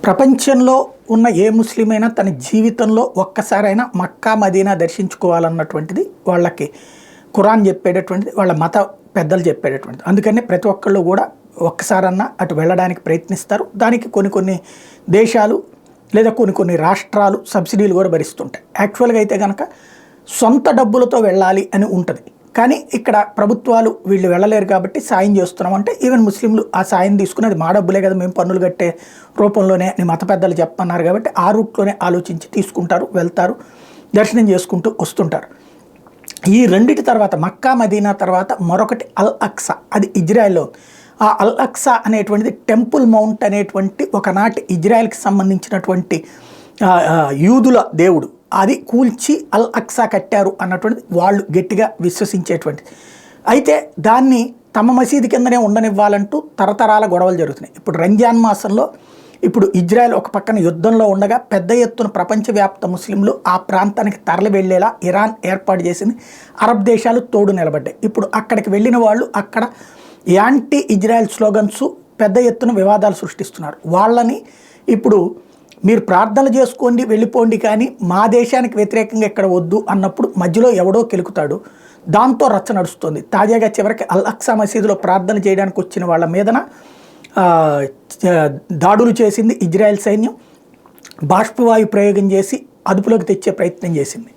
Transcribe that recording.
ప్రపంచంలో ఉన్న ఏ ముస్లిం అయినా తన జీవితంలో ఒక్కసారైనా మక్కా మదీనా దర్శించుకోవాలన్నటువంటిది వాళ్ళకి ఖురాన్ చెప్పేటటువంటిది, వాళ్ళ మత పెద్దలు చెప్పేటటువంటిది. అందుకనే ప్రతి ఒక్కళ్ళు కూడా ఒక్కసారన్నా అటు వెళ్ళడానికి ప్రయత్నిస్తారు. దానికి కొన్ని దేశాలు లేదా కొన్ని రాష్ట్రాలు సబ్సిడీలు కూడా భరిస్తుంటాయి. యాక్చువల్గా అయితే కనుక సొంత డబ్బులతో వెళ్ళాలి అని ఉంటుంది. కానీ ఇక్కడ ప్రభుత్వాలు వీళ్ళు వెళ్ళలేరు కాబట్టి సాయం చేస్తున్నాం అంటే ఈవెన్ ముస్లింలు ఆ సాయం తీసుకుని అది మా డబ్బులే కదా, మేము పన్నులు కట్టే రూపంలోనే అని మత పెద్దలు చెప్పన్నారు కాబట్టి ఆ రూట్లోనే ఆలోచించి తీసుకుంటారు, వెళ్తారు, దర్శనం చేసుకుంటూ వస్తుంటారు. ఈ రెండిటి తర్వాత మక్కా మదీనా తర్వాత మరొకటి అల్ అక్సా, అది ఇజ్రాయెల్లో. ఆ అల్ అక్సా అనేటువంటిది టెంపుల్ మౌంట్ అనేటువంటి ఒకనాటి ఇజ్రాయెల్కి సంబంధించినటువంటి యూదుల దేవుడు, అది కూల్చి అల్ అక్సా కట్టారు అన్నటువంటిది వాళ్ళు గట్టిగా విశ్వసించేటువంటిది. అయితే దాన్ని తమ మసీదు కిందనే ఉండనివ్వాలంటూ తరతరాల గొడవలు జరుగుతున్నాయి. ఇప్పుడు రంజాన్ మాసంలో ఇప్పుడు ఇజ్రాయెల్ ఒక పక్కన యుద్ధంలో ఉండగా పెద్ద ఎత్తున ప్రపంచవ్యాప్త ముస్లింలు ఆ ప్రాంతానికి తరలి వెళ్లేలా ఇరాన్ ఏర్పాటు చేసింది. అరబ్ దేశాలు తోడు నిలబడ్డాయి. ఇప్పుడు అక్కడికి వెళ్ళిన వాళ్ళు అక్కడ యాంటీ ఇజ్రాయెల్ స్లోగన్స్ పెద్ద ఎత్తున వివాదాలు సృష్టిస్తున్నారు. వాళ్ళని ఇప్పుడు మీరు ప్రార్థనలు చేసుకోండి వెళ్ళిపోండి, కానీ మా దేశానికి వ్యతిరేకంగా ఇక్కడ వద్దు అన్నప్పుడు మధ్యలో ఎవడో కెలుకుతాడు. దాంతో రచ్చ నడుస్తుంది. తాజాగా చివరికి అల్ అక్సా మసీదులో ప్రార్థన చేయడానికి వచ్చిన వాళ్ళ మీదన దాడులు చేసింది ఇజ్రాయెల్ సైన్యం. బాష్పవాయు ప్రయోగం చేసి అదుపులోకి తెచ్చే ప్రయత్నం చేసింది.